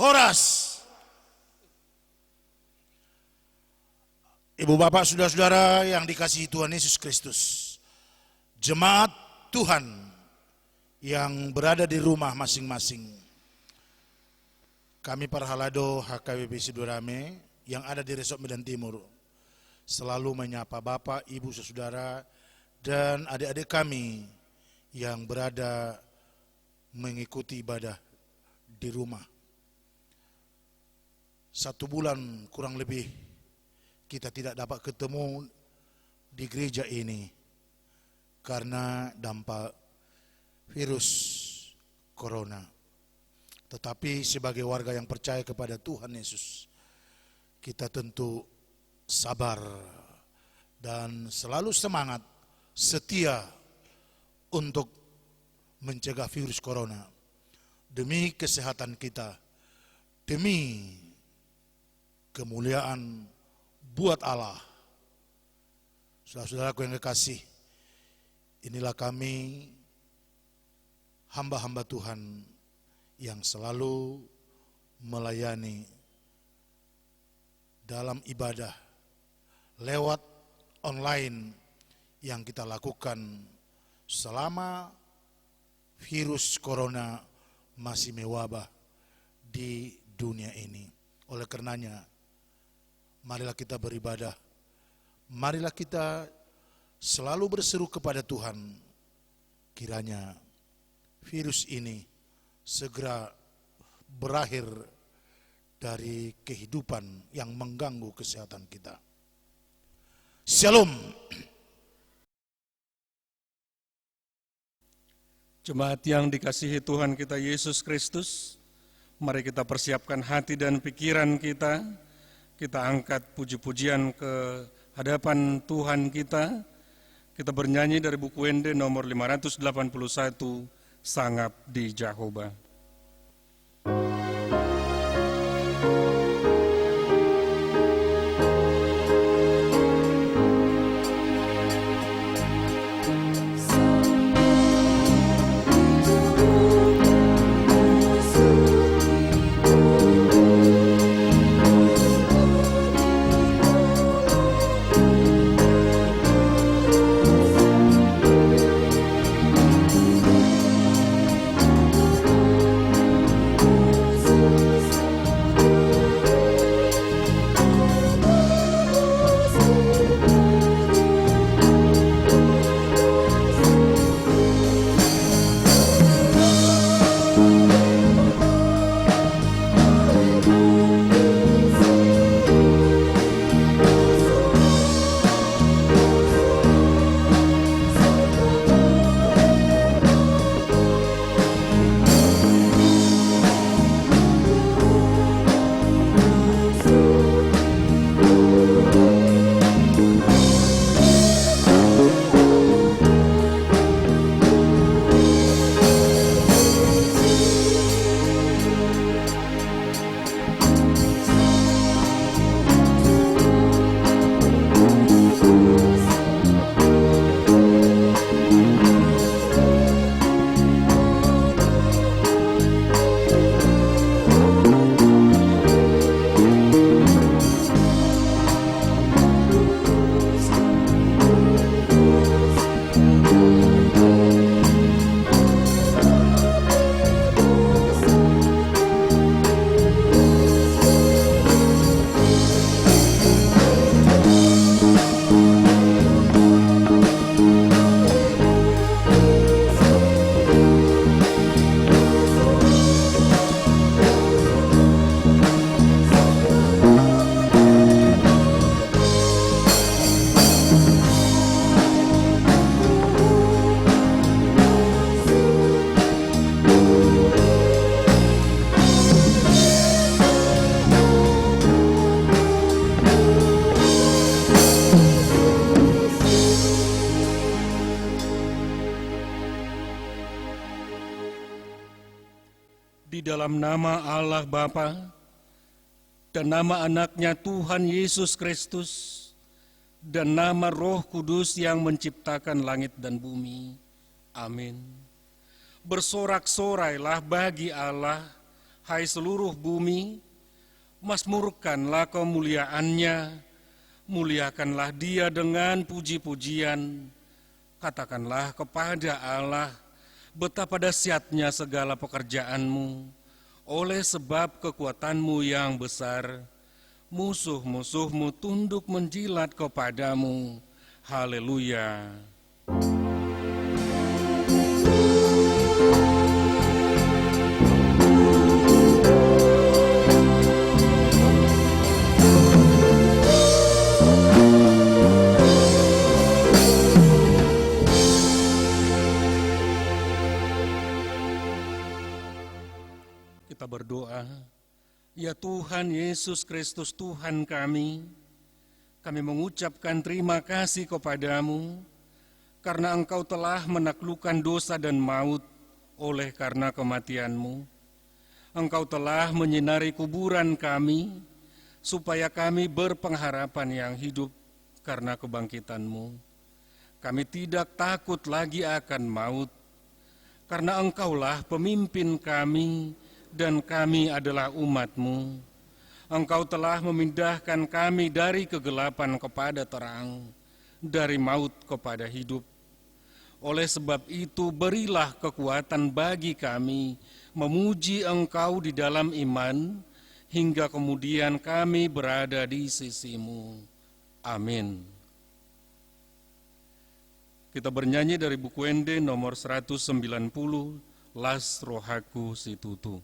Horas. Ibu bapak saudara-saudara yang dikasihi Tuhan Yesus Kristus, jemaat Tuhan yang berada di rumah masing-masing, kami para halado HKBP Sidoarame yang ada di Resort Medan Timur selalu menyapa bapak, ibu, saudara dan adik-adik kami yang berada mengikuti ibadah di rumah. 1 bulan kurang lebih kita tidak dapat ketemu di gereja ini karena dampak virus corona. Tetapi sebagai warga yang percaya kepada Tuhan Yesus, kita tentu sabar dan selalu semangat, setia untuk mencegah virus corona demi kesehatan kita, demi kemuliaan buat Allah. Saudara-saudaraku yang kekasih, inilah kami hamba-hamba Tuhan yang selalu melayani dalam ibadah lewat online yang kita lakukan selama virus corona masih mewabah di dunia ini. Oleh karenanya, marilah kita beribadah, marilah kita selalu berseru kepada Tuhan, kiranya virus ini segera berakhir dari kehidupan yang mengganggu kesehatan kita. Shalom. Jemaat yang dikasihi Tuhan kita Yesus Kristus, mari kita persiapkan hati dan pikiran kita. Kita angkat puji-pujian ke hadapan Tuhan kita. Kita bernyanyi dari buku Wende nomor 581, Sangap di Jehovah. Sangap di dalam nama Allah Bapa dan nama anaknya Tuhan Yesus Kristus dan nama Roh Kudus yang menciptakan langit dan bumi. Amin. Bersorak-sorailah bagi Allah, hai seluruh bumi, mazmurkanlah kemuliaannya, muliakanlah Dia dengan puji-pujian. Katakanlah kepada Allah, betapa dahsyatnya segala pekerjaanmu, oleh sebab kekuatanmu yang besar, musuh-musuhmu tunduk menjilat kepadamu. Haleluya. Kita berdoa, ya Tuhan Yesus Kristus Tuhan kami mengucapkan terima kasih kepadamu karena Engkau telah menaklukkan dosa dan maut oleh karena kematian-Mu. Engkau telah menyinari kuburan kami supaya kami berpengharapan yang hidup karena kebangkitan-Mu. Kami tidak takut lagi akan maut karena Engkaulah pemimpin kami dan kami adalah umat-Mu. Engkau telah memindahkan kami dari kegelapan kepada terang, dari maut kepada hidup. Oleh sebab itu berilah kekuatan bagi kami memuji Engkau di dalam iman, hingga kemudian kami berada di sisi-Mu. Amin. Kita bernyanyi dari buku Ende nomor 190, Las Rohaku Situtu.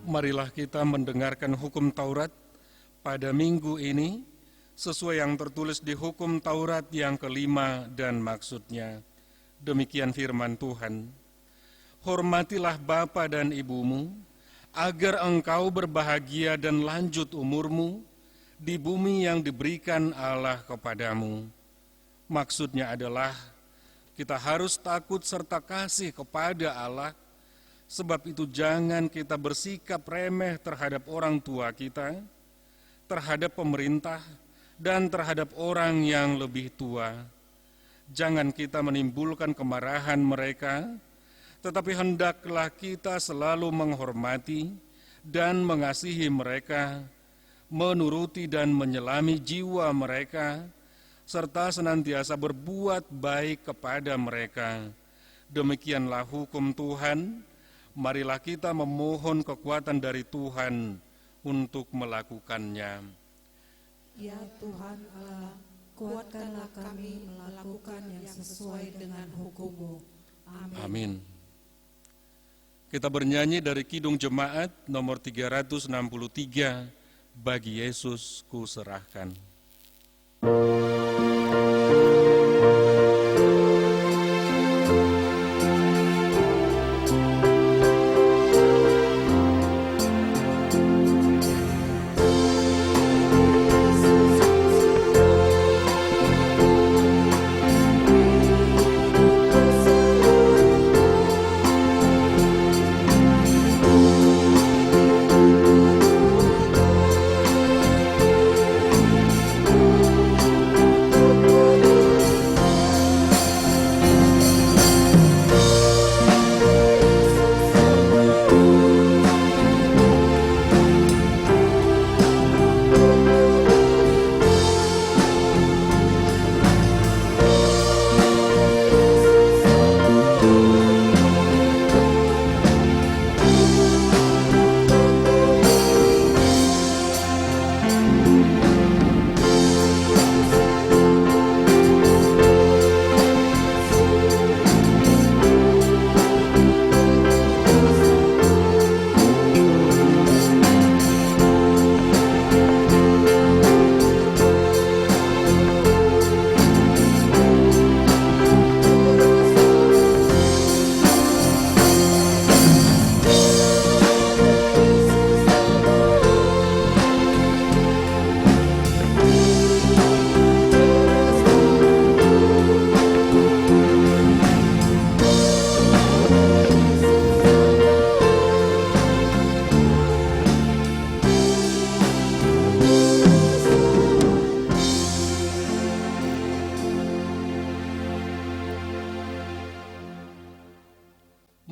Marilah kita mendengarkan hukum Taurat pada minggu ini sesuai yang tertulis di hukum Taurat yang kelima dan maksudnya. Demikian firman Tuhan. Hormatilah bapa dan ibumu, agar engkau berbahagia dan lanjut umurmu di bumi yang diberikan Allah kepadamu. Maksudnya adalah kita harus takut serta kasih kepada Allah. Sebab itu jangan kita bersikap remeh terhadap orang tua kita, terhadap pemerintah, dan terhadap orang yang lebih tua. Jangan kita menimbulkan kemarahan mereka, tetapi hendaklah kita selalu menghormati dan mengasihi mereka, menuruti dan menyelami jiwa mereka, serta senantiasa berbuat baik kepada mereka. Demikianlah hukum Tuhan. Marilah kita memohon kekuatan dari Tuhan untuk melakukannya. Ya Tuhan Allah, kuatkanlah kami melakukan yang sesuai dengan hukum-Mu. Amin. Amin. Kita bernyanyi dari Kidung Jemaat nomor 363, Bagi Yesus ku serahkan.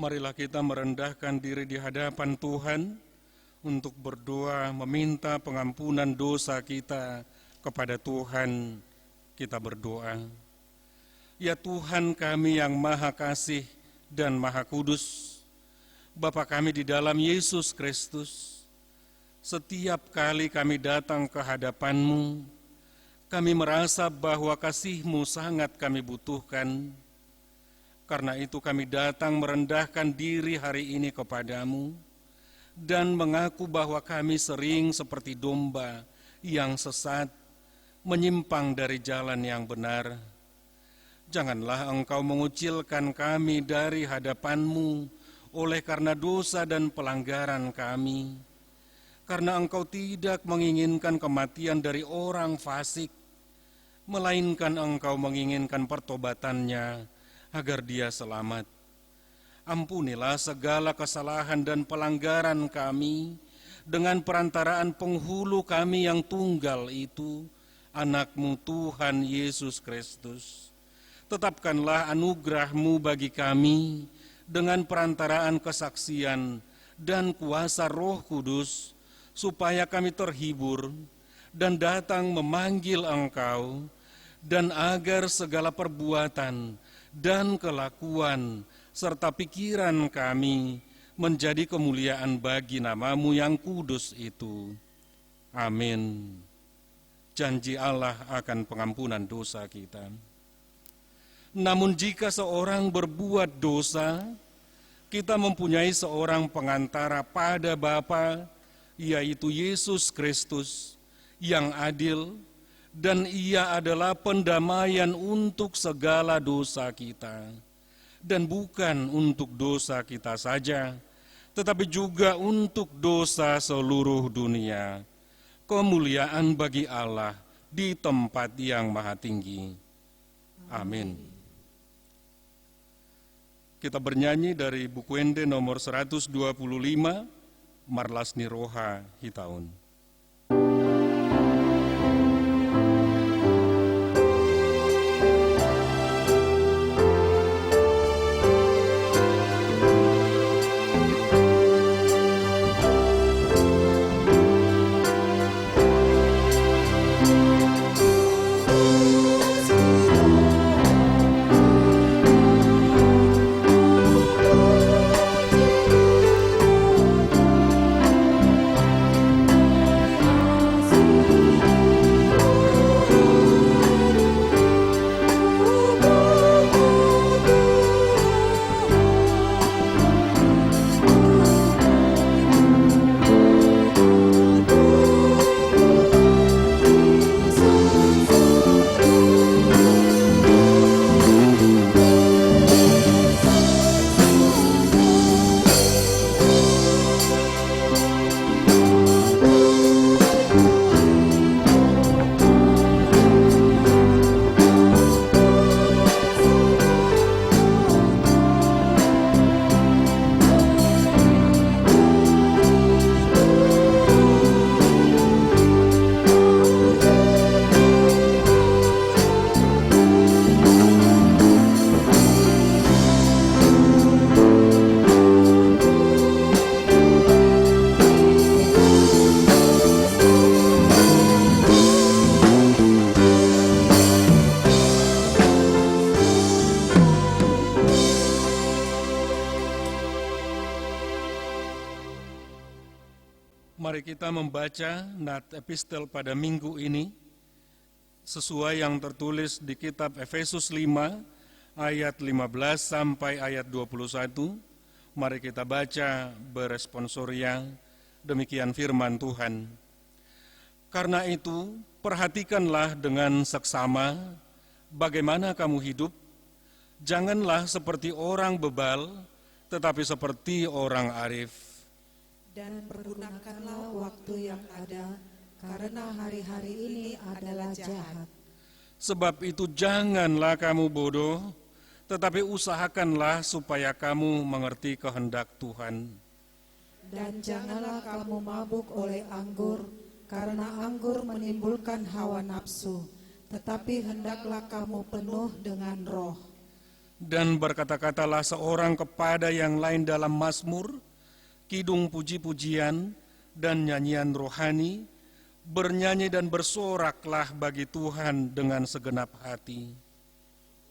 Marilah kita merendahkan diri di hadapan Tuhan untuk berdoa meminta pengampunan dosa kita kepada Tuhan. Kita berdoa. Ya Tuhan kami yang Maha Kasih dan Maha Kudus, Bapa kami di dalam Yesus Kristus, setiap kali kami datang ke hadapan-Mu, kami merasa bahwa kasih-Mu sangat kami butuhkan. Karena itu kami datang merendahkan diri hari ini kepadamu dan mengaku bahwa kami sering seperti domba yang sesat, menyimpang dari jalan yang benar. Janganlah Engkau mengucilkan kami dari hadapan-Mu oleh karena dosa dan pelanggaran kami. Karena Engkau tidak menginginkan kematian dari orang fasik, melainkan Engkau menginginkan pertobatannya agar dia selamat. Ampunilah segala kesalahan dan pelanggaran kami dengan perantaraan penghulu kami yang tunggal itu, anak-Mu Tuhan Yesus Kristus. Tetapkanlah anugerah-Mu bagi kami dengan perantaraan kesaksian dan kuasa Roh Kudus, supaya kami terhibur dan datang memanggil Engkau, dan agar segala perbuatan dan kelakuan serta pikiran kami menjadi kemuliaan bagi nama-Mu yang kudus itu. Amin. Janji Allah akan pengampunan dosa kita. Namun jika seorang berbuat dosa, kita mempunyai seorang pengantara pada Bapa, yaitu Yesus Kristus, yang adil, dan Ia adalah pendamaian untuk segala dosa kita, dan bukan untuk dosa kita saja, tetapi juga untuk dosa seluruh dunia. Kemuliaan bagi Allah di tempat yang maha tinggi. Amin. Kita bernyanyi dari buku Ende nomor 125, Marlas Niroha Hitaun. Mari kita membaca nat epistel pada minggu ini sesuai yang tertulis di kitab Efesus 5 ayat 15 sampai ayat 21. Mari kita baca beresponsoria, demikian firman Tuhan. Karena itu, perhatikanlah dengan seksama bagaimana kamu hidup. Janganlah seperti orang bebal, tetapi seperti orang arif. Dan pergunakanlah waktu yang ada, karena hari-hari ini adalah jahat. Sebab itu janganlah kamu bodoh, tetapi usahakanlah supaya kamu mengerti kehendak Tuhan. Dan janganlah kamu mabuk oleh anggur, karena anggur menimbulkan hawa nafsu, tetapi hendaklah kamu penuh dengan roh. Dan berkata-katalah seorang kepada yang lain dalam mazmur, kidung puji-pujian, dan nyanyian rohani, bernyanyi dan bersoraklah bagi Tuhan dengan segenap hati.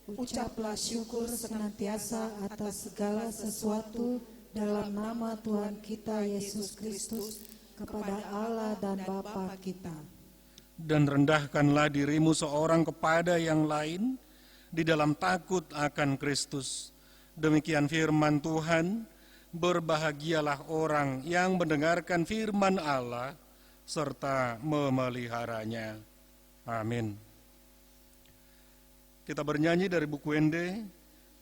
Ucaplah syukur senantiasa atas segala sesuatu dalam nama Tuhan kita Yesus Kristus kepada Allah dan Bapa kita. Dan rendahkanlah dirimu seorang kepada yang lain di dalam takut akan Kristus. Demikian firman Tuhan, berbahagialah orang yang mendengarkan firman Allah serta memeliharanya. Amin. Kita bernyanyi dari buku Ende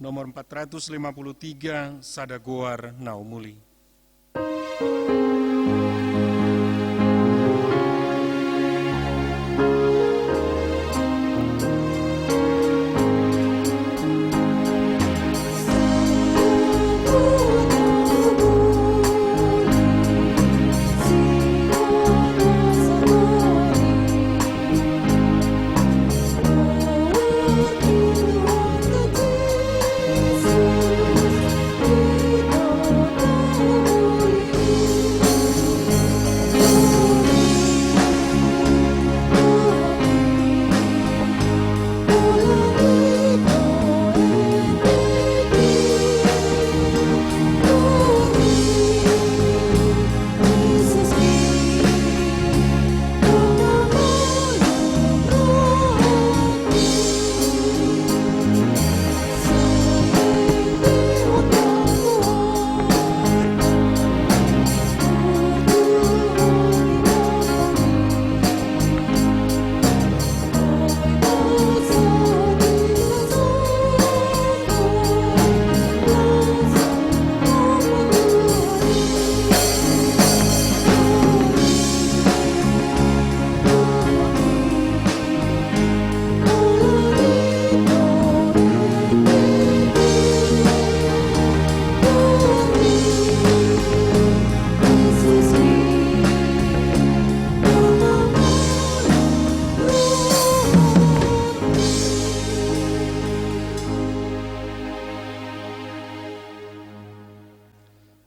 nomor 453, Sadagoar Naumuli.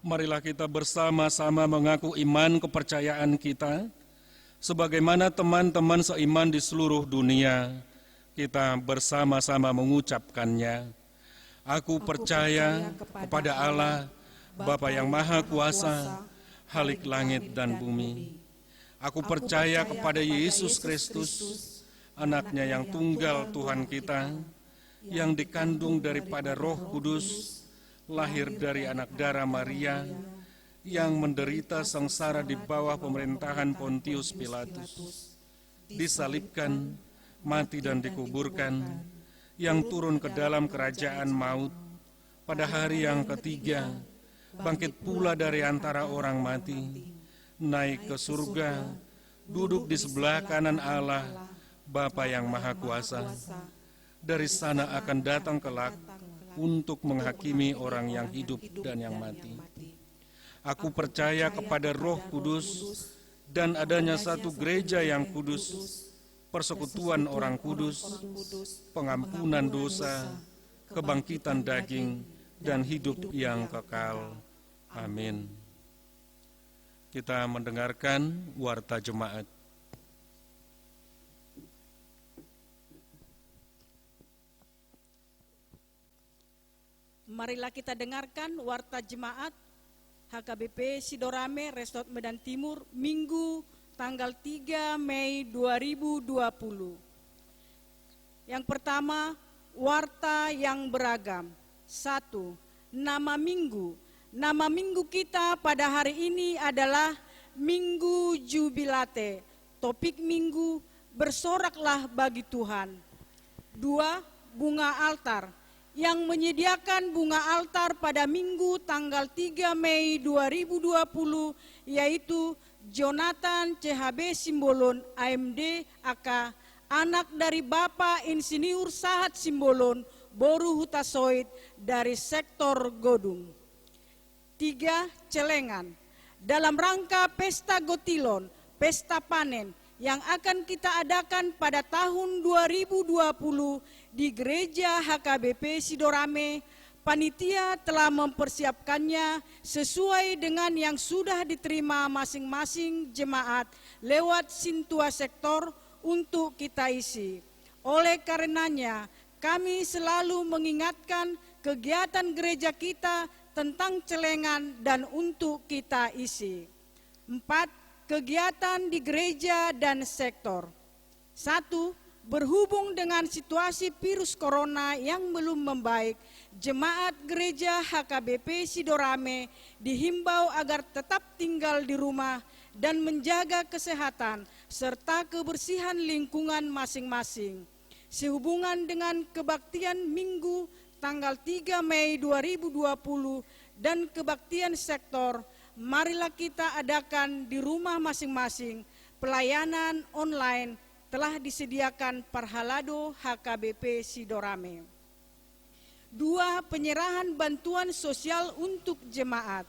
Marilah kita bersama-sama mengaku iman kepercayaan kita, sebagaimana teman-teman seiman di seluruh dunia, kita bersama-sama mengucapkannya. Aku percaya kepada Allah, Bapa yang Maha Kuasa, Khalik langit dan bumi. Aku percaya kepada Yesus Kristus, anaknya yang tunggal Tuhan kita, yang dikandung daripada Roh Kudus, lahir dari anak darah Maria, yang menderita sengsara di bawah pemerintahan Pontius Pilatus, disalibkan, mati dan dikuburkan, yang turun ke dalam kerajaan maut, pada hari yang ketiga, bangkit pula dari antara orang mati, naik ke surga, duduk di sebelah kanan Allah, Bapa yang Maha Kuasa. Dari sana akan datang kelak untuk menghakimi orang yang hidup dan yang mati. Aku percaya kepada Roh Kudus dan adanya satu gereja yang kudus, persekutuan orang kudus, pengampunan dosa, kebangkitan daging, dan hidup yang kekal. Amin. Kita mendengarkan warta jemaat. Marilah kita dengarkan warta jemaat HKBP Sidorame Resort Medan Timur Minggu tanggal 3 Mei 2020. Yang pertama, warta yang beragam. 1. Nama minggu. Nama minggu kita pada hari ini adalah Minggu Jubilate. Topik minggu, bersoraklah bagi Tuhan. 2. Bunga altar. Yang menyediakan bunga altar pada Minggu tanggal 3 Mei 2020 yaitu Jonathan CHB Simbolon AMD AK, anak dari Bapak Insinyur Sahat Simbolon Boru Hutasoid dari sektor Godung. 3. Celengan. Dalam rangka Pesta Gotilon, Pesta Panen, yang akan kita adakan pada tahun 2020 di Gereja HKBP Sidorame, panitia telah mempersiapkannya sesuai dengan yang sudah diterima masing-masing jemaat lewat Sintua Sektor untuk kita isi. Oleh karenanya, kami selalu mengingatkan kegiatan gereja kita tentang celengan dan untuk kita isi. 4. Kegiatan di gereja dan sektor. 1. Berhubung dengan situasi virus corona yang belum membaik, jemaat gereja HKBP Sidorame dihimbau agar tetap tinggal di rumah dan menjaga kesehatan serta kebersihan lingkungan masing-masing. Sehubungan dengan kebaktian Minggu tanggal 3 Mei 2020 dan kebaktian sektor, marilah kita adakan di rumah masing-masing. Pelayanan online telah disediakan Parhalado HKBP Sidorame. 2. Penyerahan bantuan sosial untuk jemaat.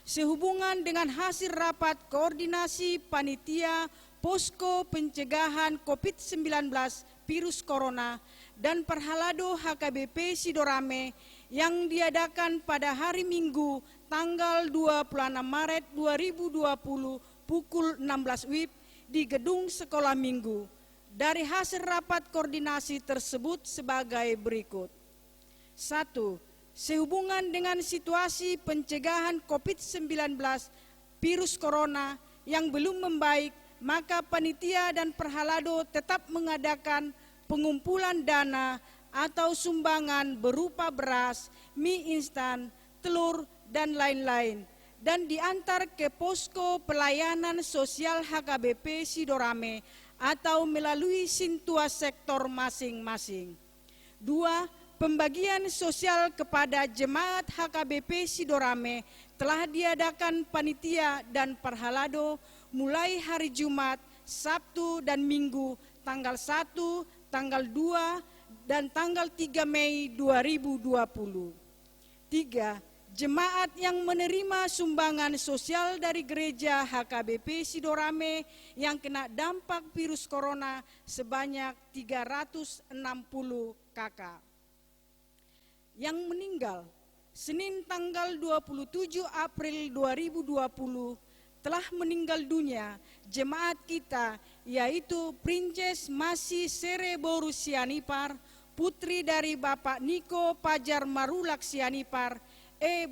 Sehubungan dengan hasil rapat koordinasi panitia posko pencegahan COVID-19 virus corona dan Parhalado HKBP Sidorame yang diadakan pada hari Minggu tanggal 26 Maret 2020 pukul 16 WIB di Gedung Sekolah Minggu. Dari hasil rapat koordinasi tersebut sebagai berikut. 1. Sehubungan dengan situasi pencegahan COVID-19 virus corona yang belum membaik, maka panitia dan Parhalado tetap mengadakan pengumpulan dana atau sumbangan berupa beras, mie instan, telur, dan lain-lain, dan diantar ke posko pelayanan sosial HKBP Sidorame atau melalui Sintua Sektor masing-masing. 2. Pembagian sosial kepada jemaat HKBP Sidorame telah diadakan panitia dan Parhalado mulai hari Jumat, Sabtu, dan Minggu tanggal 1, tanggal 2, dan tanggal 3 Mei 2020. 3. Jemaat yang menerima sumbangan sosial dari gereja HKBP Sidorame yang kena dampak virus corona sebanyak 360 kakak. Yang meninggal, Senin tanggal 27 April 2020 telah meninggal dunia jemaat kita, yaitu Princes Masi Sereborus Sianipar, putri dari Bapak Niko Pajar Marulak Sianipar,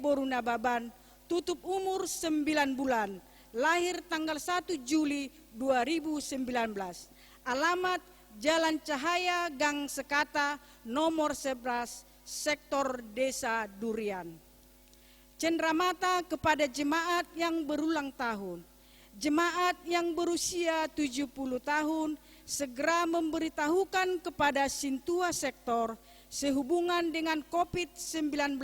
Boruna Baban, tutup umur 9 bulan, lahir tanggal 1 Juli 2019. Alamat Jalan Cahaya Gang Sekata nomor 11, Sektor Desa Durian. Cenderamata kepada jemaat yang berulang tahun. Jemaat yang berusia 70 tahun segera memberitahukan kepada Sintua Sektor sehubungan dengan COVID-19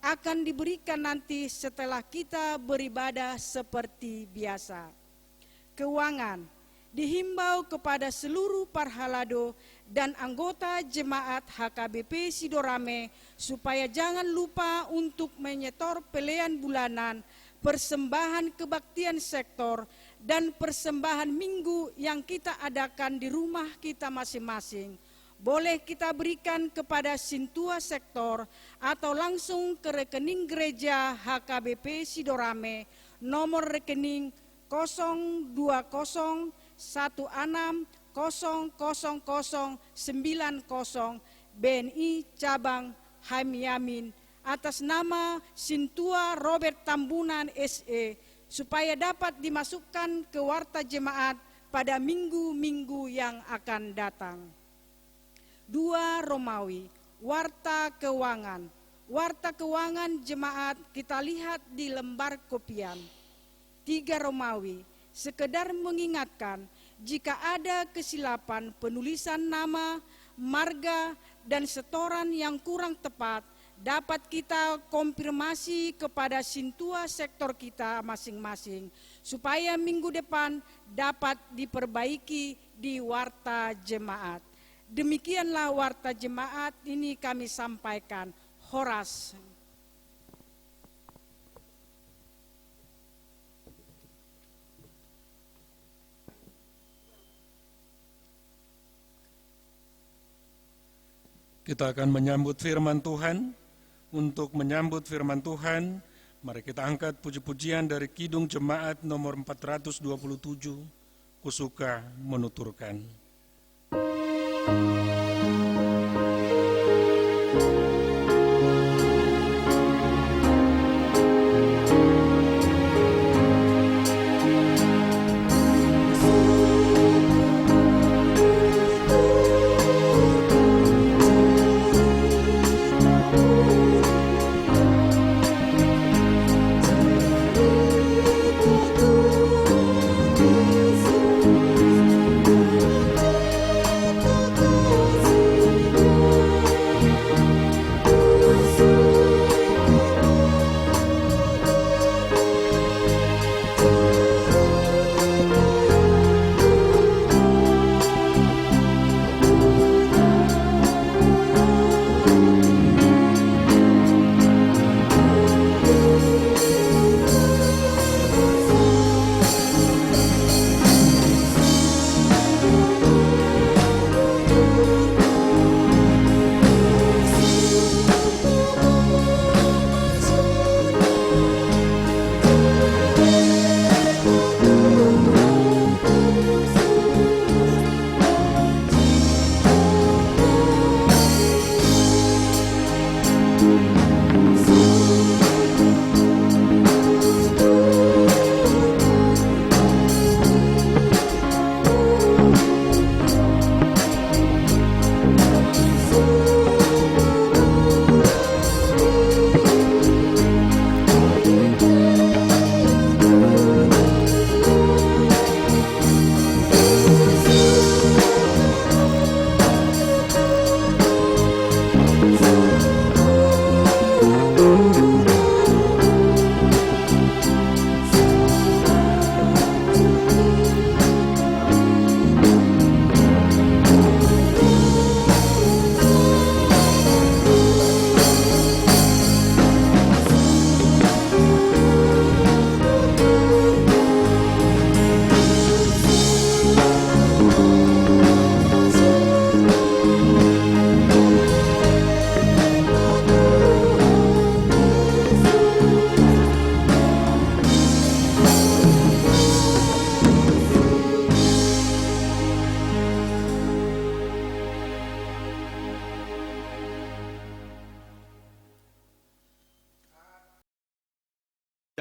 akan diberikan nanti setelah kita beribadah seperti biasa. Keuangan dihimbau kepada seluruh Parhalado dan anggota jemaat HKBP Sidorame supaya jangan lupa untuk menyetor pelean bulanan, persembahan kebaktian sektor, dan persembahan minggu yang kita adakan di rumah kita masing-masing. Boleh kita berikan kepada Sintua Sektor atau langsung ke rekening gereja HKBP Sidorame nomor rekening 02016000090 BNI Cabang Hamyamin atas nama Sintua Robert Tambunan SE supaya dapat dimasukkan ke warta jemaat pada minggu-minggu yang akan datang. 2 Romawi, warta keuangan. Warta keuangan jemaat kita lihat di lembar kopian. 3 Romawi, sekedar mengingatkan jika ada kesilapan penulisan nama, marga, dan setoran yang kurang tepat, dapat kita konfirmasi kepada Sintua Sektor kita masing-masing, supaya minggu depan dapat diperbaiki di warta jemaat. Demikianlah warta jemaat ini kami sampaikan. Horas. Kita akan menyambut firman Tuhan. Untuk menyambut firman Tuhan, mari kita angkat puji-pujian dari Kidung Jemaat nomor 427, Kusuka menuturkan.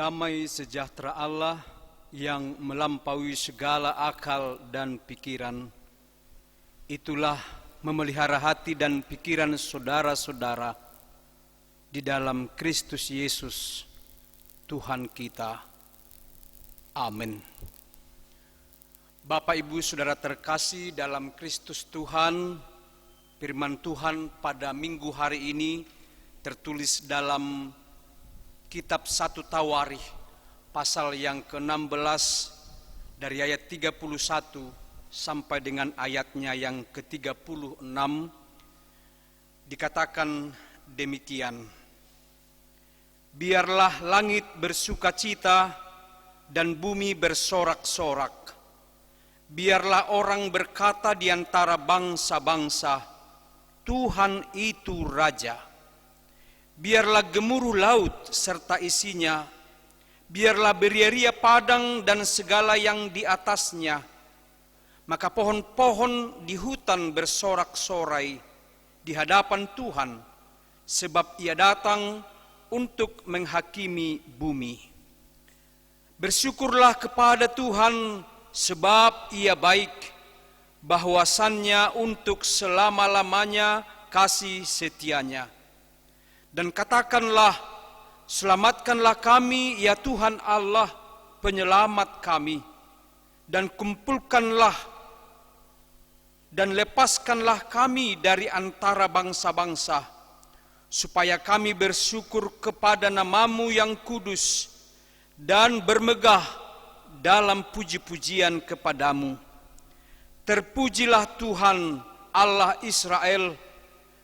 Damai sejahtera Allah yang melampaui segala akal dan pikiran, itulah memelihara hati dan pikiran saudara-saudara di dalam Kristus Yesus, Tuhan kita. Amin. Bapak Ibu Saudara terkasih dalam Kristus Tuhan, firman Tuhan pada minggu hari ini tertulis dalam Kitab 1 Tawarikh pasal yang ke-16 dari ayat 31 sampai dengan ayatnya yang ke-36, dikatakan demikian. Biarlah langit bersukacita dan bumi bersorak-sorak. Biarlah orang berkata di antara bangsa-bangsa, Tuhan itu Raja. Biarlah gemuruh laut serta isinya, biarlah beria-ria padang dan segala yang di atasnya. Maka pohon-pohon di hutan bersorak-sorai di hadapan Tuhan, sebab Ia datang untuk menghakimi bumi. Bersyukurlah kepada Tuhan, sebab Ia baik, bahwasannya untuk selama-lamanya kasih setianya. Dan katakanlah, selamatkanlah kami ya Tuhan Allah, penyelamat kami, dan kumpulkanlah dan lepaskanlah kami dari antara bangsa-bangsa, supaya kami bersyukur kepada nama-Mu yang kudus dan bermegah dalam puji-pujian kepadamu. Terpujilah Tuhan Allah Israel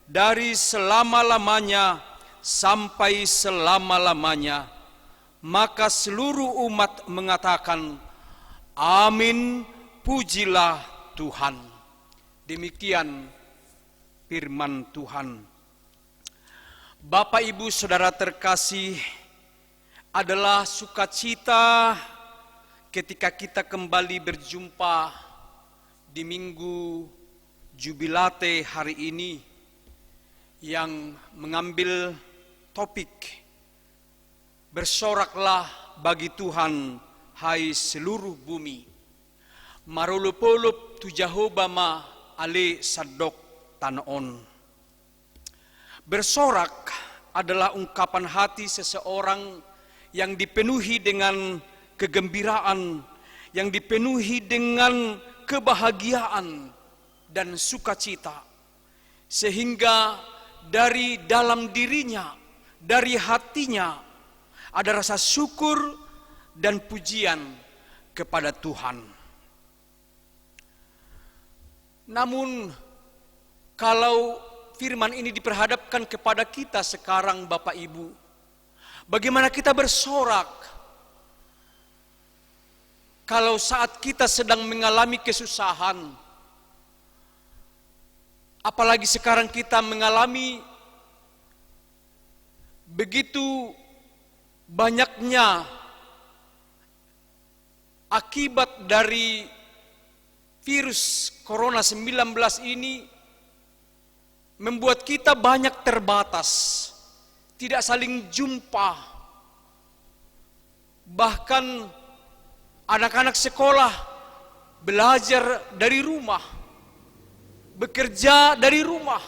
dari selama-lamanya sampai selama-lamanya. Maka seluruh umat mengatakan, Amin, pujilah Tuhan. Demikian firman Tuhan. Bapak, Ibu, Saudara terkasih, adalah sukacita ketika kita kembali berjumpa di Minggu Jubilate hari ini yang mengambil topik bersoraklah bagi Tuhan, hai seluruh bumi. Marulupulup tu Jahobama ale sadok tanaon. Bersorak adalah ungkapan hati seseorang yang dipenuhi dengan kegembiraan, yang dipenuhi dengan kebahagiaan dan sukacita, sehingga dari dalam dirinya, dari hatinya ada rasa syukur dan pujian kepada Tuhan. Namun kalau firman ini diperhadapkan kepada kita sekarang, Bapak Ibu, bagaimana kita bersorak kalau saat kita sedang mengalami kesusahan, apalagi sekarang kita mengalami begitu banyaknya akibat dari virus Corona 19 ini, membuat kita banyak terbatas, tidak saling jumpa. Bahkan anak-anak sekolah belajar dari rumah, bekerja dari rumah.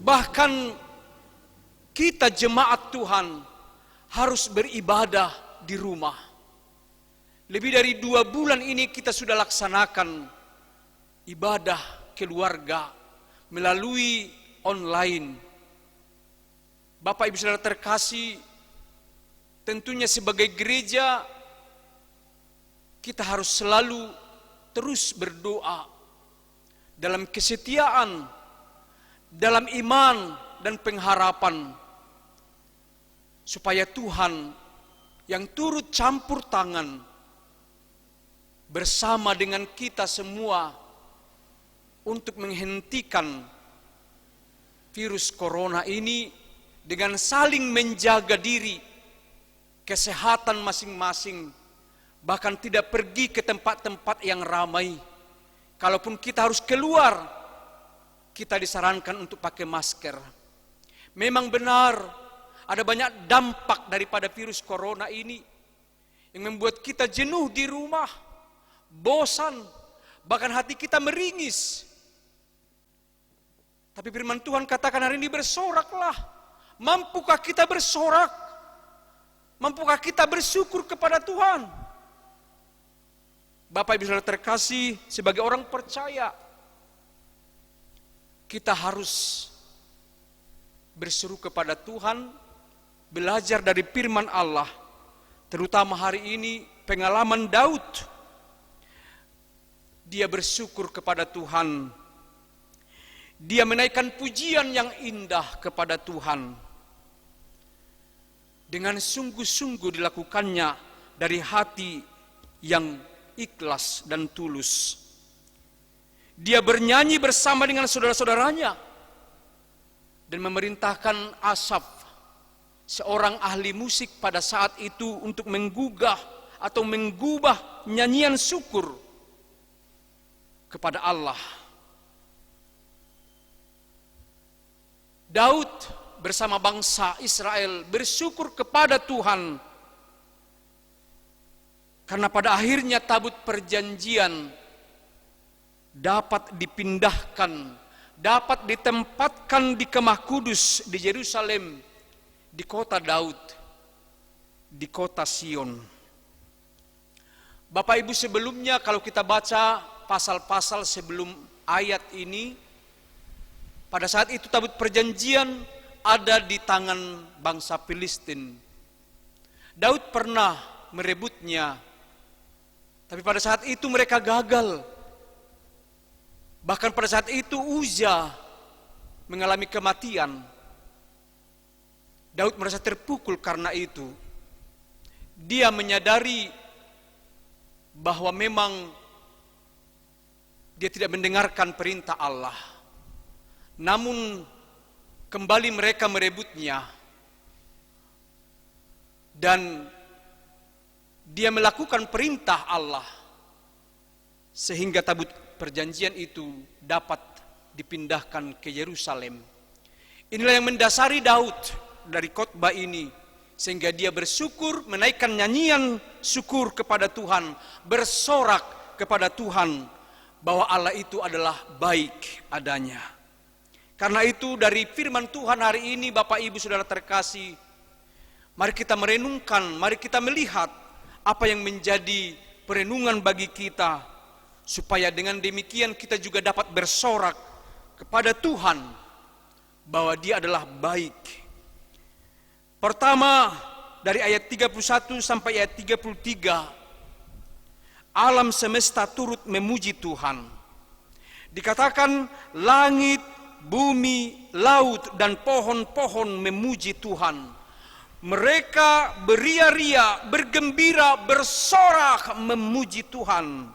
Bahkan kita jemaat Tuhan harus beribadah di rumah. Lebih dari 2 bulan ini kita sudah laksanakan ibadah keluarga melalui online. Bapak Ibu Saudara terkasih, tentunya sebagai gereja kita harus selalu terus berdoa dalam kesetiaan, dalam iman dan pengharapan, supaya Tuhan yang turut campur tangan bersama dengan kita semua untuk menghentikan virus corona ini dengan saling menjaga diri, kesehatan masing-masing, bahkan tidak pergi ke tempat-tempat yang ramai. Kalaupun kita harus keluar, kita disarankan untuk pakai masker. Memang benar, ada banyak dampak daripada virus corona ini yang membuat kita jenuh di rumah, bosan, bahkan hati kita meringis. Tapi firman Tuhan katakan hari ini, bersoraklah. Mampukah kita bersorak? Mampukah kita bersyukur kepada Tuhan? Bapak Ibu Saudara terkasih, sebagai orang percaya, kita harus berseru kepada Tuhan, belajar dari firman Allah. Terutama hari ini pengalaman Daud. Dia bersyukur kepada Tuhan. Dia menaikkan pujian yang indah kepada Tuhan. Dengan sungguh-sungguh dilakukannya dari hati yang ikhlas dan tulus. Dia bernyanyi bersama dengan saudara-saudaranya dan memerintahkan Asaf, seorang ahli musik pada saat itu, untuk menggugah atau menggubah nyanyian syukur kepada Allah. Daud bersama bangsa Israel bersyukur kepada Tuhan karena pada akhirnya tabut perjanjian dapat dipindahkan, dapat ditempatkan di Kemah Kudus di Yerusalem, di kota Daud, di kota Sion. Bapak Ibu, sebelumnya kalau kita baca pasal-pasal sebelum ayat ini, pada saat itu tabut perjanjian ada di tangan bangsa Filistin. Daud pernah merebutnya, tapi pada saat itu mereka gagal. Bahkan pada saat itu Uzza mengalami kematian. Daud merasa terpukul karena itu. Dia menyadari bahwa memang dia tidak mendengarkan perintah Allah. namun kembali mereka merebutnya, dan dia melakukan perintah Allah sehingga tabut perjanjian itu dapat dipindahkan ke Yerusalem. Inilah yang mendasari Daud dari khotbah ini, sehingga dia bersyukur, menaikkan nyanyian syukur kepada Tuhan, bersorak kepada Tuhan bahwa Allah itu adalah baik adanya. Karena itu dari firman Tuhan hari ini, Bapak Ibu Saudara terkasih, mari kita merenungkan, mari kita melihat apa yang menjadi perenungan bagi kita, supaya dengan demikian kita juga dapat bersorak kepada Tuhan bahwa Dia adalah baik. Pertama, dari ayat 31 sampai ayat 33, alam semesta turut memuji Tuhan. Dikatakan langit, bumi, laut, dan pohon-pohon memuji Tuhan. Mereka beria-ria, bergembira, bersorak memuji Tuhan.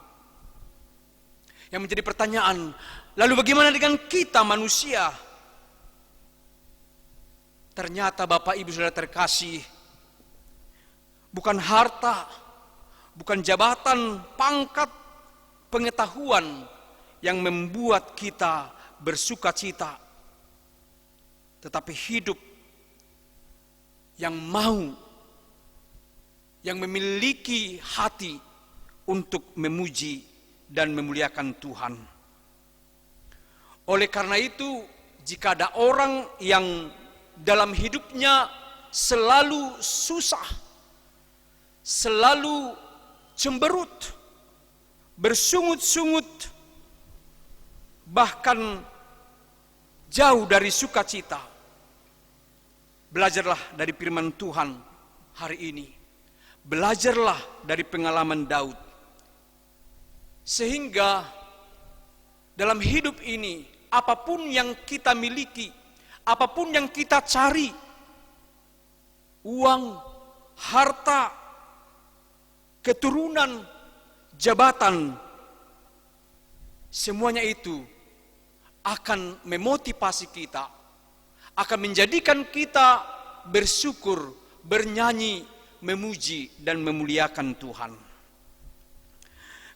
Yang menjadi pertanyaan, lalu bagaimana dengan kita manusia? Ternyata Bapak Ibu Saudara terkasih, bukan harta, bukan jabatan, pangkat, pengetahuan yang membuat kita bersukacita, tetapi hidup yang mau, yang memiliki hati untuk memuji dan memuliakan Tuhan. Oleh karena itu, jika ada orang yang dalam hidupnya selalu susah, selalu cemberut, bersungut-sungut, bahkan jauh dari sukacita, belajarlah dari firman Tuhan hari ini. Belajarlah dari pengalaman Daud. Sehingga dalam hidup ini, apapun yang kita miliki, apapun yang kita cari, uang, harta, keturunan, jabatan, semuanya itu akan memotivasi kita, akan menjadikan kita bersyukur, bernyanyi, memuji, dan memuliakan Tuhan.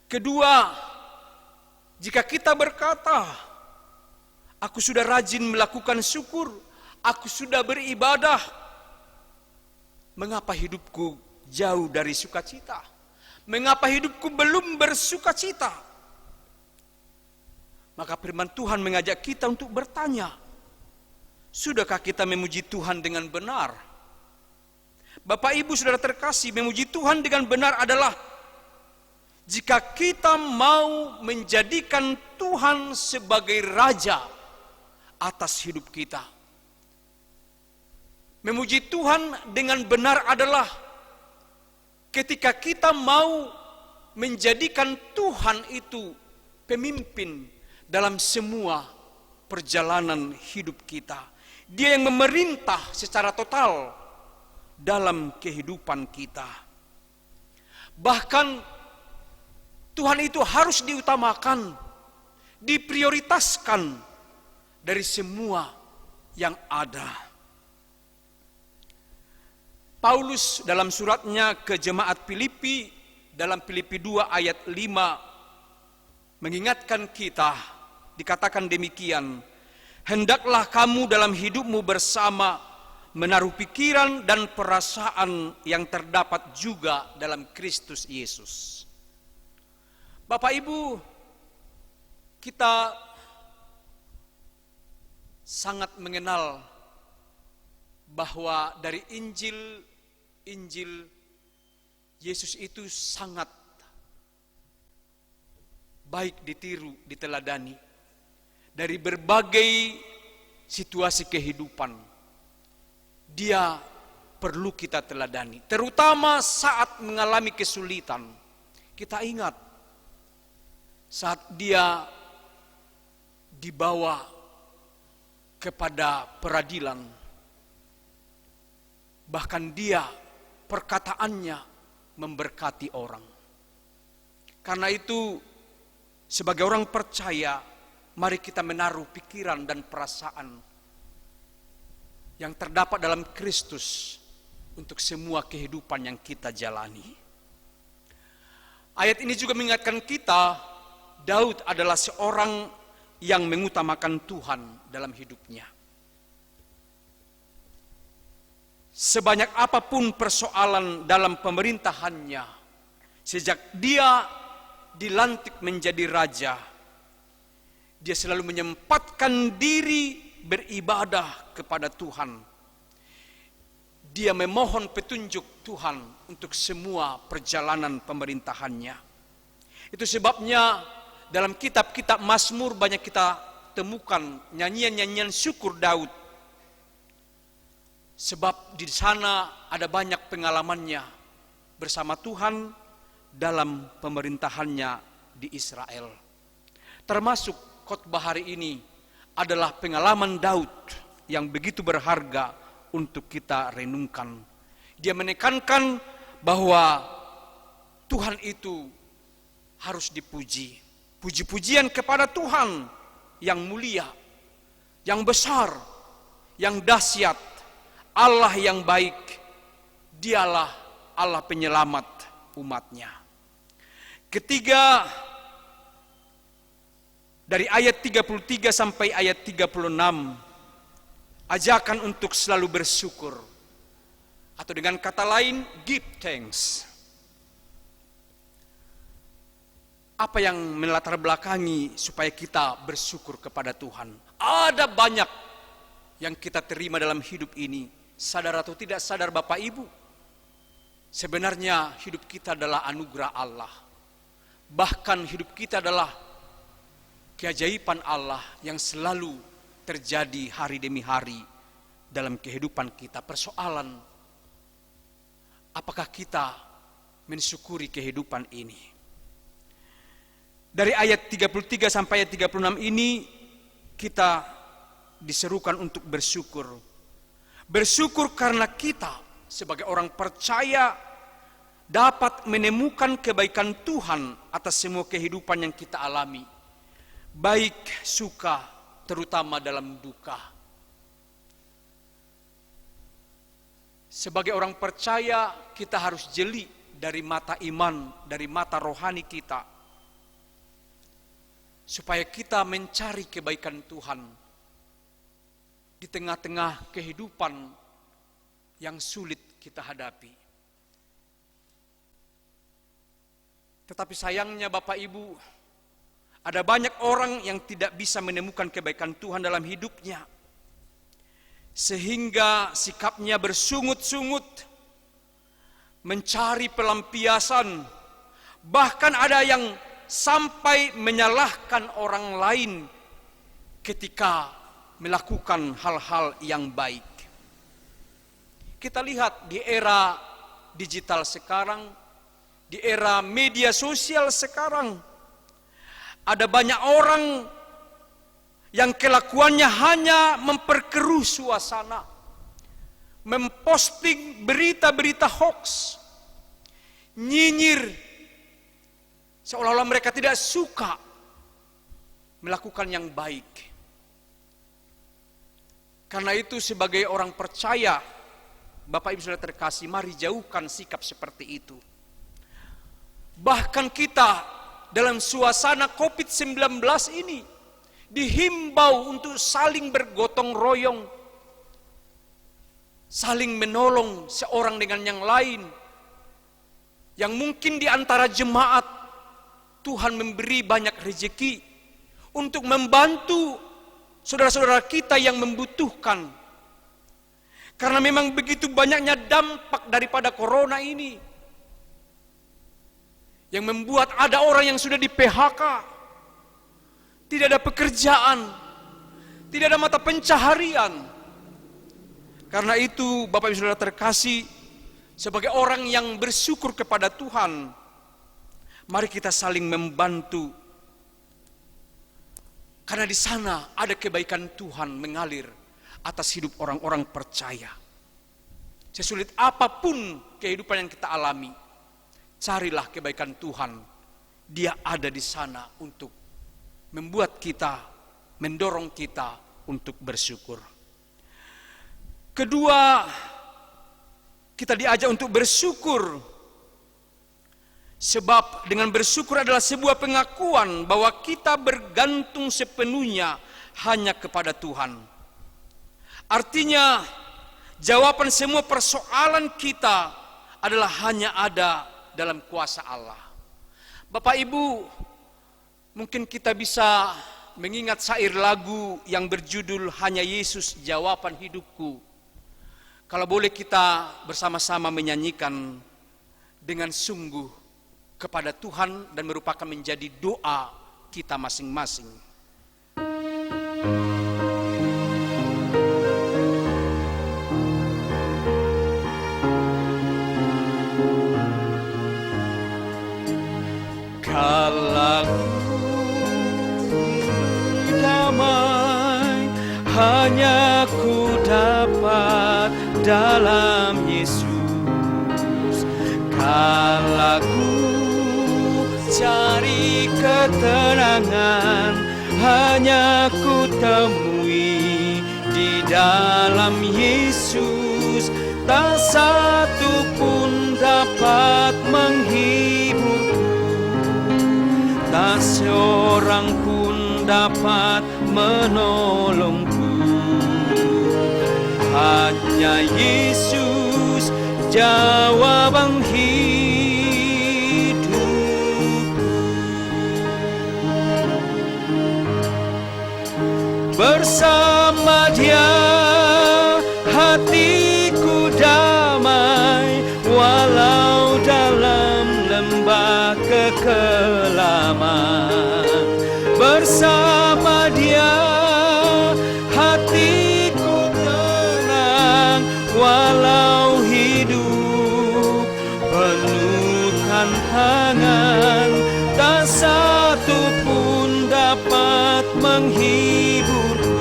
Kedua, jika kita berkata, aku sudah rajin melakukan syukur, aku sudah beribadah, mengapa hidupku jauh dari sukacita? Mengapa hidupku belum bersukacita? Maka firman Tuhan mengajak kita untuk bertanya, sudahkah kita memuji Tuhan dengan benar? Bapak Ibu Saudara terkasih, memuji Tuhan dengan benar adalah jika kita mau menjadikan Tuhan sebagai Raja atas hidup kita. Memuji Tuhan dengan benar adalah ketika kita mau menjadikan Tuhan itu pemimpin dalam semua perjalanan hidup kita. Dia yang memerintah secara total dalam kehidupan kita. Bahkan Tuhan itu harus diutamakan, diprioritaskan dari semua yang ada. Paulus dalam suratnya ke jemaat Filipi, dalam Filipi 2 ayat 5, mengingatkan kita, dikatakan demikian, hendaklah kamu dalam hidupmu bersama menaruh pikiran dan perasaan yang terdapat juga dalam Kristus Yesus. Bapak Ibu, kita sangat mengenal bahwa dari Injil Yesus itu sangat baik ditiru, diteladani. Dari berbagai situasi kehidupan, Dia perlu kita teladani. Terutama saat mengalami kesulitan. Kita ingat saat Dia dibawa kepada peradilan, bahkan Dia perkataannya memberkati orang. Karena itu sebagai orang percaya, mari kita menaruh pikiran dan perasaan yang terdapat dalam Kristus untuk semua kehidupan yang kita jalani. Ayat ini juga mengingatkan kita, Daud adalah seorang yang mengutamakan Tuhan dalam hidupnya. Sebanyak apapun persoalan dalam pemerintahannya, sejak dia dilantik menjadi raja, dia selalu menyempatkan diri beribadah kepada Tuhan. Dia memohon petunjuk Tuhan untuk semua perjalanan pemerintahannya. Itu sebabnya dalam kitab-kitab Mazmur banyak kita temukan nyanyian-nyanyian syukur Daud. Sebab di sana ada banyak pengalamannya bersama Tuhan dalam pemerintahannya di Israel. Termasuk khotbah hari ini adalah pengalaman Daud yang begitu berharga untuk kita renungkan. Dia menekankan bahwa Tuhan itu harus dipuji. Puji-pujian kepada Tuhan yang mulia, yang besar, yang dahsyat, Allah yang baik. Dialah Allah penyelamat umatnya. Ketiga, dari ayat 33 sampai ayat 36, ajakan untuk selalu bersyukur. Atau dengan kata lain, give thanks. Apa yang melatar belakangi supaya kita bersyukur kepada Tuhan? Ada banyak yang kita terima dalam hidup ini. Sadar atau tidak sadar Bapak Ibu, sebenarnya hidup kita adalah anugerah Allah. Bahkan hidup kita adalah keajaiban Allah yang selalu terjadi hari demi hari dalam kehidupan kita. Persoalan, apakah kita mensyukuri kehidupan ini? Dari ayat 33 sampai ayat 36 ini kita diserukan untuk bersyukur. Bersyukur karena kita sebagai orang percaya dapat menemukan kebaikan Tuhan atas semua kehidupan yang kita alami. Baik suka, terutama dalam duka. Sebagai orang percaya, kita harus jeli dari mata iman, dari mata rohani kita, supaya kita mencari kebaikan Tuhan di tengah-tengah kehidupan yang sulit kita hadapi. Tetapi sayangnya Bapak Ibu, ada banyak orang yang tidak bisa menemukan kebaikan Tuhan dalam hidupnya, sehingga sikapnya bersungut-sungut, mencari pelampiasan, bahkan ada yang sampai menyalahkan orang lain ketika melakukan hal-hal yang baik. Kita lihat di era digital sekarang, di era media sosial sekarang, ada banyak orang yang kelakuannya hanya memperkeruh suasana, memposting berita-berita hoax, nyinyir, seolah-olah mereka tidak suka melakukan yang baik. Karena itu sebagai orang percaya, Bapak Ibu Saudara terkasih, mari jauhkan sikap seperti itu. Bahkan kita dalam suasana COVID-19 ini dihimbau untuk saling bergotong royong, saling menolong seorang dengan yang lain. Yang mungkin di antara jemaat Tuhan memberi banyak rezeki untuk membantu saudara-saudara kita yang membutuhkan. Karena memang begitu banyaknya dampak daripada corona ini, yang membuat ada orang yang sudah di PHK, tidak ada pekerjaan, tidak ada mata pencaharian. Karena itu Bapak Ibu Saudara terkasih, sebagai orang yang bersyukur kepada Tuhan, mari kita saling membantu. Karena di sana ada kebaikan Tuhan mengalir atas hidup orang-orang percaya. Sesulit apapun kehidupan yang kita alami, carilah kebaikan Tuhan. Dia ada di sana untuk membuat kita mendorong kita untuk bersyukur. Kedua, kita diajak untuk bersyukur, sebab dengan bersyukur adalah sebuah pengakuan bahwa kita bergantung sepenuhnya hanya kepada Tuhan. Artinya, jawaban semua persoalan kita adalah hanya ada dalam kuasa Allah. Bapak Ibu, mungkin kita bisa mengingat syair lagu yang berjudul Hanya Yesus Jawaban Hidupku. Kalau boleh kita bersama-sama menyanyikan dengan sungguh kepada Tuhan dan merupakan menjadi doa kita masing-masing. Kalau damai hanya ku dapat dalam Yesus, kalau ku cari ketenangan hanya ku temui di dalam Yesus, tak satu pun dapat menghiburku, tak seorang pun dapat menolongku. Hanya Yesus jawaban hidup. Bersama Dia hatiku damai, walau dalam lembah kekelaman. Bersama Dia hatiku tenang, walau hidup penuh tantangan, tak satu pun dapat menghiburku,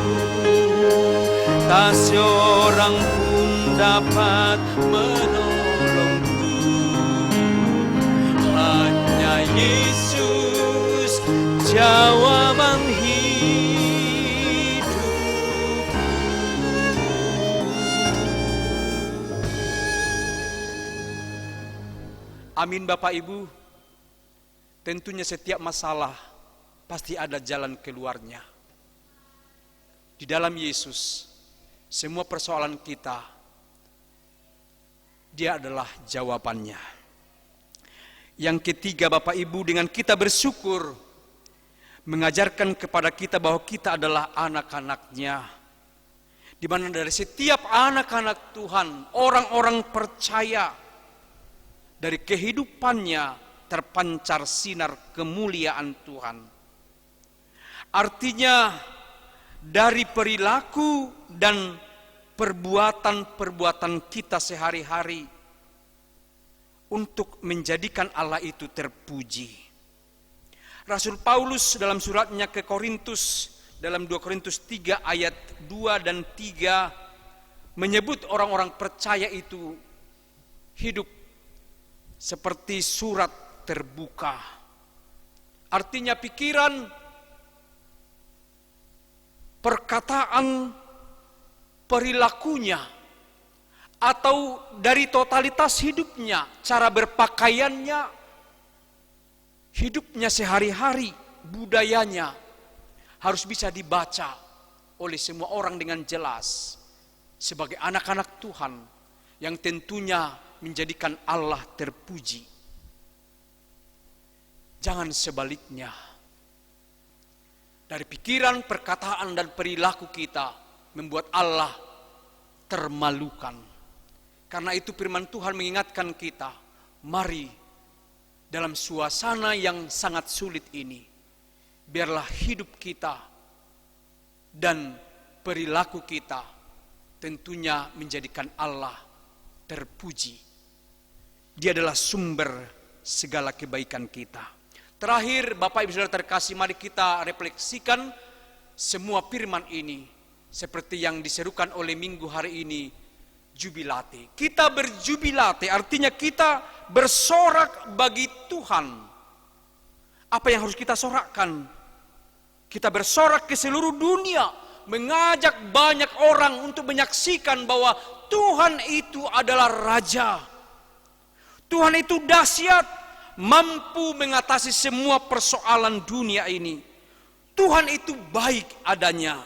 tak seorang pun dapat menolongku. Hanya Yesus jawaban hidup. Amin Bapak Ibu. Tentunya setiap masalah pasti ada jalan keluarnya. Di dalam Yesus, semua persoalan kita, Dia adalah jawabannya. Yang ketiga Bapak Ibu, dengan kita bersyukur, mengajarkan kepada kita bahwa kita adalah anak-anak-Nya. Di mana dari setiap anak-anak Tuhan, orang-orang percaya, dari kehidupannya terpancar sinar kemuliaan Tuhan. Artinya dari perilaku dan perbuatan-perbuatan kita sehari-hari untuk menjadikan Allah itu terpuji. Rasul Paulus dalam suratnya ke Korintus, dalam 2 Korintus 3 ayat 2 dan 3 menyebut orang-orang percaya itu hidup seperti surat terbuka. Artinya pikiran, perkataan, perilakunya, atau dari totalitas hidupnya, cara berpakaiannya, hidupnya sehari-hari, budayanya harus bisa dibaca oleh semua orang dengan jelas sebagai anak-anak Tuhan yang tentunya menjadikan Allah terpuji. Jangan sebaliknya. Dari pikiran, perkataan, dan perilaku kita membuat Allah termalukan. Karena itu firman Tuhan mengingatkan kita, mari dalam suasana yang sangat sulit ini, biarlah hidup kita dan perilaku kita tentunya menjadikan Allah terpuji. Dia adalah sumber segala kebaikan kita. Terakhir, Bapak Ibu Saudara terkasih, mari kita refleksikan semua firman ini seperti yang diserukan oleh minggu hari ini, jubilate. Kita berjubilate artinya kita bersorak bagi Tuhan. Apa yang harus kita sorakkan? Kita bersorak ke seluruh dunia, mengajak banyak orang untuk menyaksikan bahwa Tuhan itu adalah Raja. Tuhan itu dahsyat, mampu mengatasi semua persoalan dunia ini. Tuhan itu baik adanya.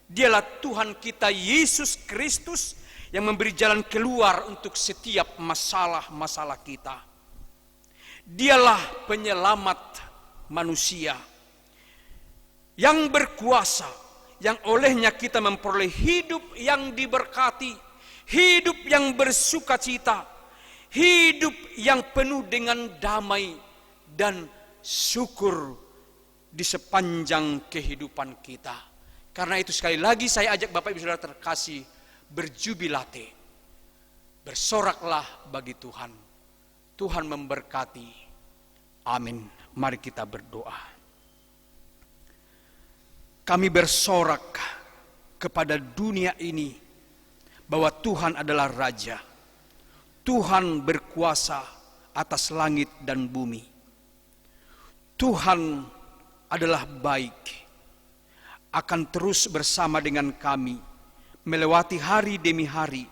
Dialah Tuhan kita Yesus Kristus yang memberi jalan keluar untuk setiap masalah-masalah kita. Dialah penyelamat manusia yang berkuasa, yang olehnya kita memperoleh hidup yang diberkati, hidup yang bersukacita, hidup yang penuh dengan damai dan syukur di sepanjang kehidupan kita. Karena itu sekali lagi saya ajak Bapak Ibu Saudara terkasih, berjubilate, bersoraklah bagi Tuhan. Tuhan memberkati. Amin. Mari kita berdoa. Kami bersorak kepada dunia ini bahwa Tuhan adalah Raja. Tuhan berkuasa atas langit dan bumi. Tuhan adalah baik, akan terus bersama dengan kami melewati hari demi hari,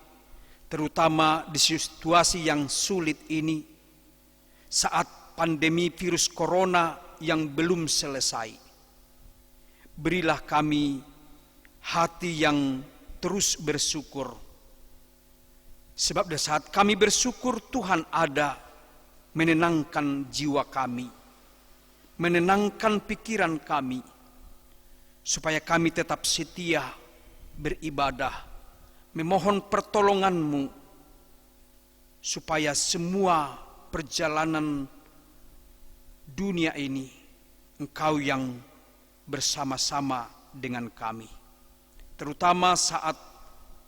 terutama di situasi yang sulit ini, saat pandemi virus corona yang belum selesai. Berilah kami hati yang terus bersyukur. Sebab di saat kami bersyukur, Tuhan ada menenangkan jiwa kami, menenangkan pikiran kami, supaya kami tetap setia beribadah, memohon pertolongan-Mu, supaya semua perjalanan dunia ini Engkau yang bersama-sama dengan kami, terutama saat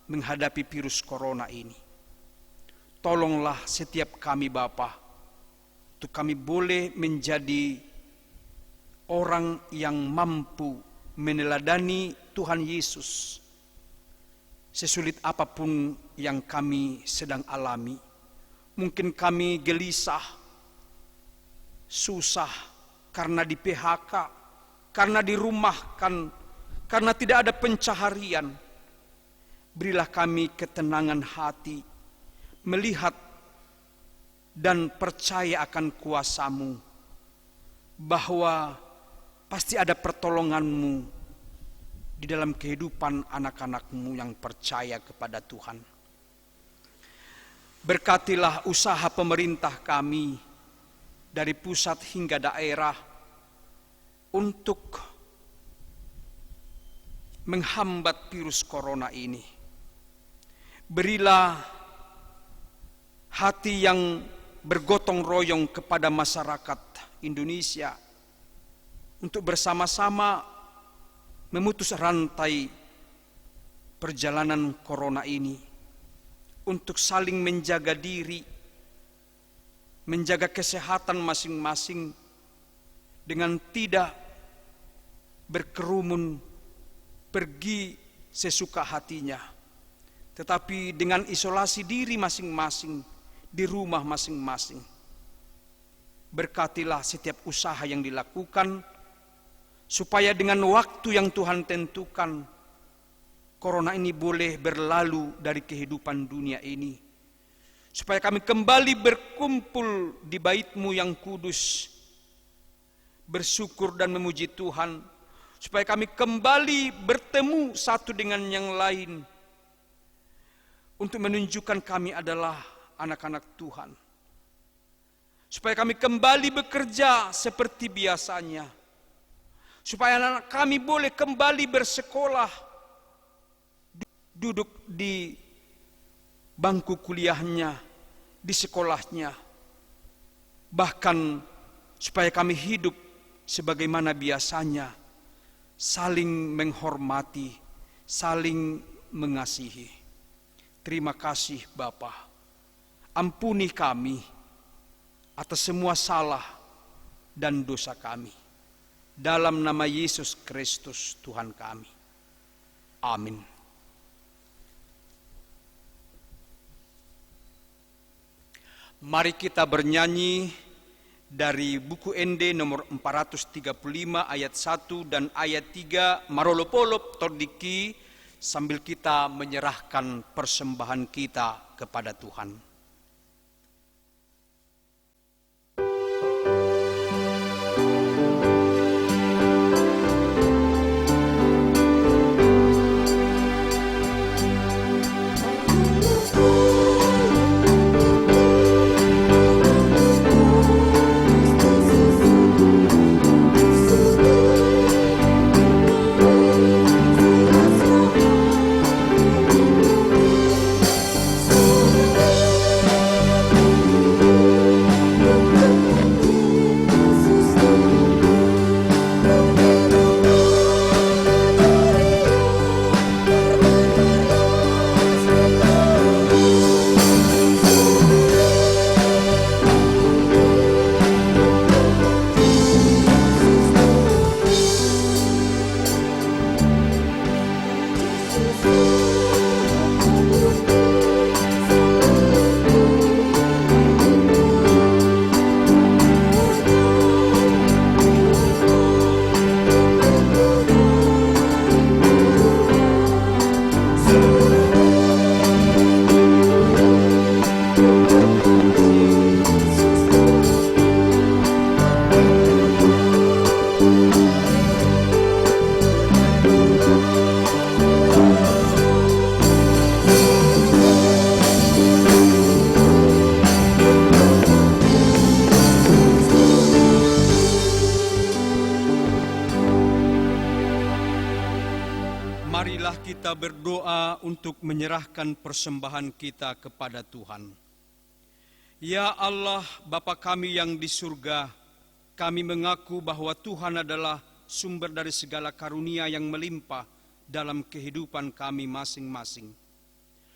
menghadapi virus corona ini. Tolonglah setiap kami Bapa, untuk kami boleh menjadi orang yang mampu meneladani Tuhan Yesus. Sesulit apapun yang kami sedang alami, mungkin kami gelisah, susah karena di PHK, karena dirumahkan, karena tidak ada pencaharian. Berilah kami ketenangan hati, melihat dan percaya akan kuasa-Mu, bahwa pasti ada pertolongan-Mu di dalam kehidupan anak-anak-Mu yang percaya kepada Tuhan. Berkatilah usaha pemerintah kami dari pusat hingga daerah untuk menghambat virus corona ini. Berilah hati yang bergotong royong kepada masyarakat Indonesia untuk bersama-sama memutus rantai perjalanan corona ini, untuk saling menjaga diri, menjaga kesehatan masing-masing dengan tidak berkerumun pergi sesuka hatinya, tetapi dengan isolasi diri masing-masing di rumah masing-masing. Berkatilah setiap usaha yang dilakukan, supaya dengan waktu yang Tuhan tentukan, corona ini boleh berlalu dari kehidupan dunia ini, supaya kami kembali berkumpul di bait-Mu yang kudus, bersyukur dan memuji Tuhan, supaya kami kembali bertemu satu dengan yang lain, untuk menunjukkan kami adalah anak-anak Tuhan, supaya kami kembali bekerja seperti biasanya, supaya anak kami boleh kembali bersekolah, duduk di bangku kuliahnya, di sekolahnya, bahkan supaya kami hidup sebagaimana biasanya, saling menghormati, saling mengasihi. Terima kasih Bapa, ampuni kami atas semua salah dan dosa kami. Dalam nama Yesus Kristus Tuhan kami. Amin. Mari kita bernyanyi dari buku ND nomor 435 ayat 1 dan ayat 3 marolopolop tordiki sambil kita menyerahkan persembahan kita kepada Tuhan. Marilah kita berdoa untuk menyerahkan persembahan kita kepada Tuhan. Ya Allah, Bapa kami yang di surga, kami mengaku bahwa Tuhan adalah sumber dari segala karunia yang melimpah dalam kehidupan kami masing-masing.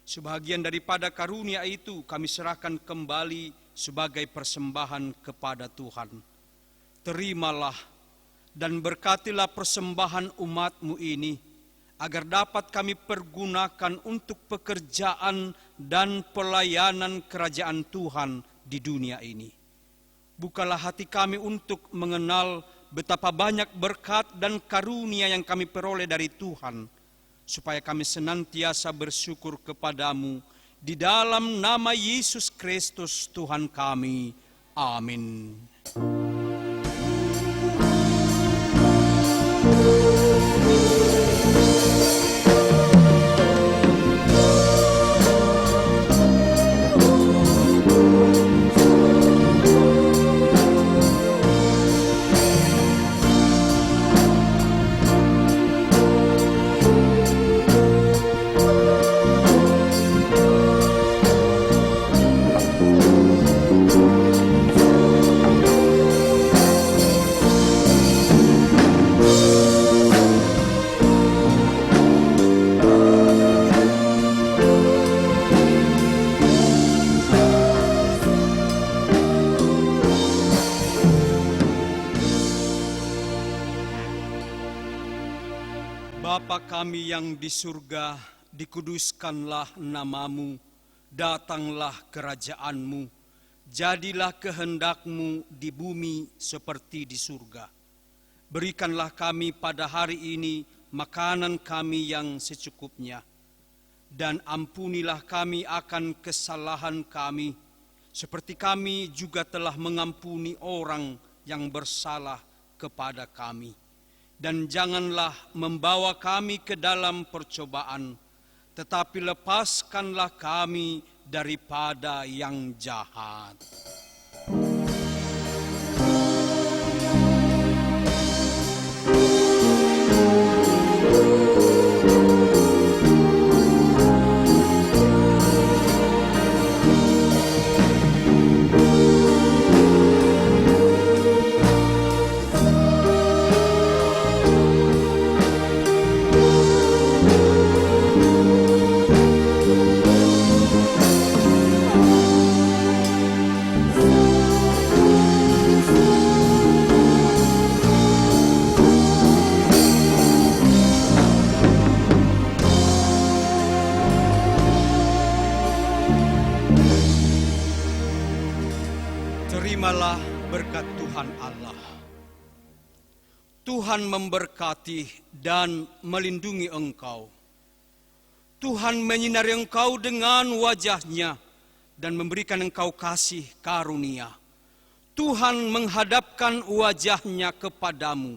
Sebahagian daripada karunia itu kami serahkan kembali sebagai persembahan kepada Tuhan. Terimalah dan berkatilah persembahan umat-Mu ini, agar dapat kami pergunakan untuk pekerjaan dan pelayanan kerajaan Tuhan di dunia ini. Bukalah hati kami untuk mengenal betapa banyak berkat dan karunia yang kami peroleh dari Tuhan, supaya kami senantiasa bersyukur kepadamu di dalam nama Yesus Kristus Tuhan kami. Amin. Bapa kami yang di surga, dikuduskanlah namamu, datanglah kerajaanmu, jadilah kehendakmu di bumi seperti di surga. Berikanlah kami pada hari ini makanan kami yang secukupnya, dan ampunilah kami akan kesalahan kami, seperti kami juga telah mengampuni orang yang bersalah kepada kami. Dan janganlah membawa kami ke dalam percobaan, tetapi lepaskanlah kami daripada yang jahat. Terimalah Berkat Tuhan Allah. Tuhan memberkati dan melindungi engkau. Tuhan menyinari engkau dengan wajah-Nya dan memberikan engkau kasih karunia. Tuhan menghadapkan wajah-Nya kepadamu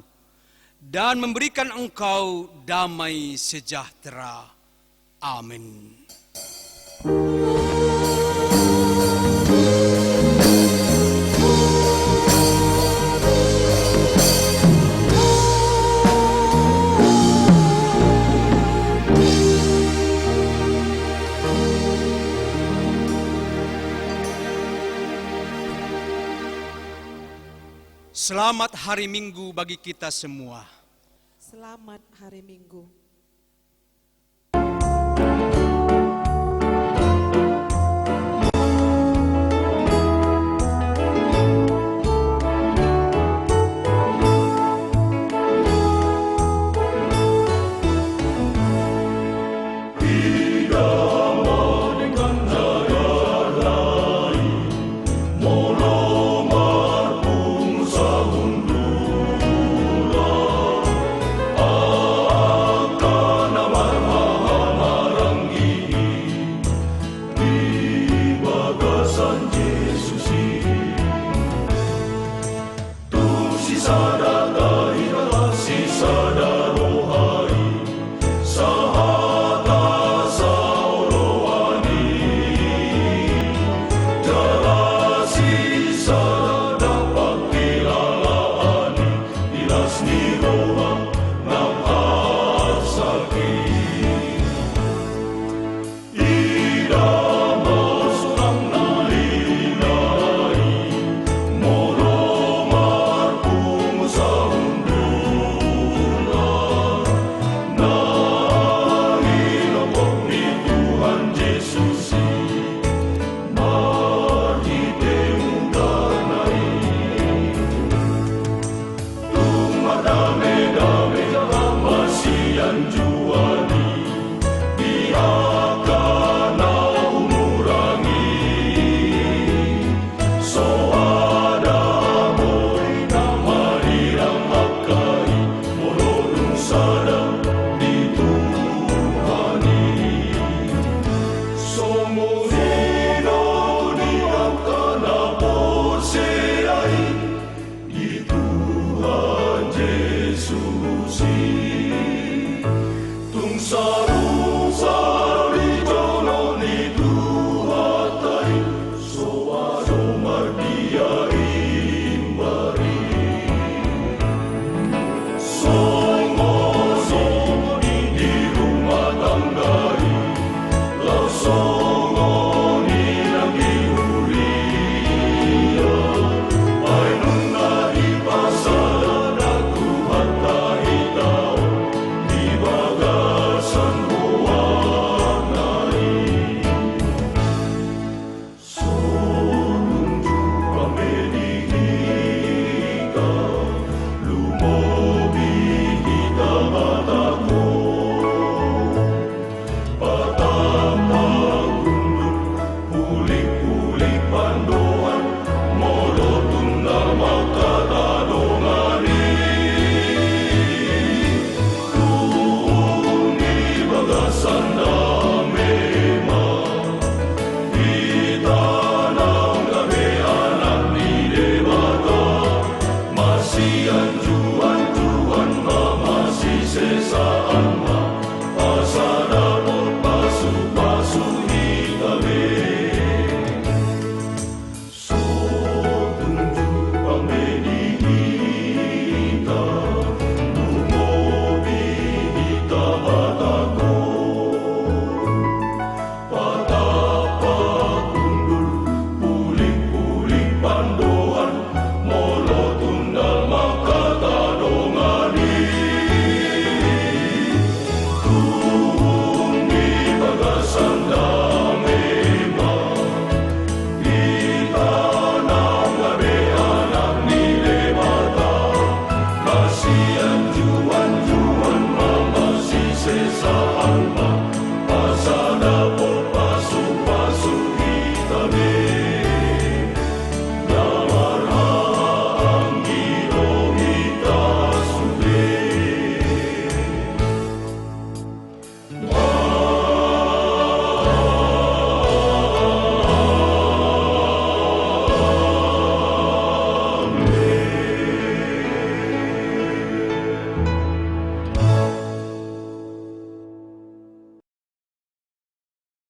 dan memberikan engkau damai sejahtera. Amin. Selamat hari Minggu bagi kita semua. Selamat hari Minggu.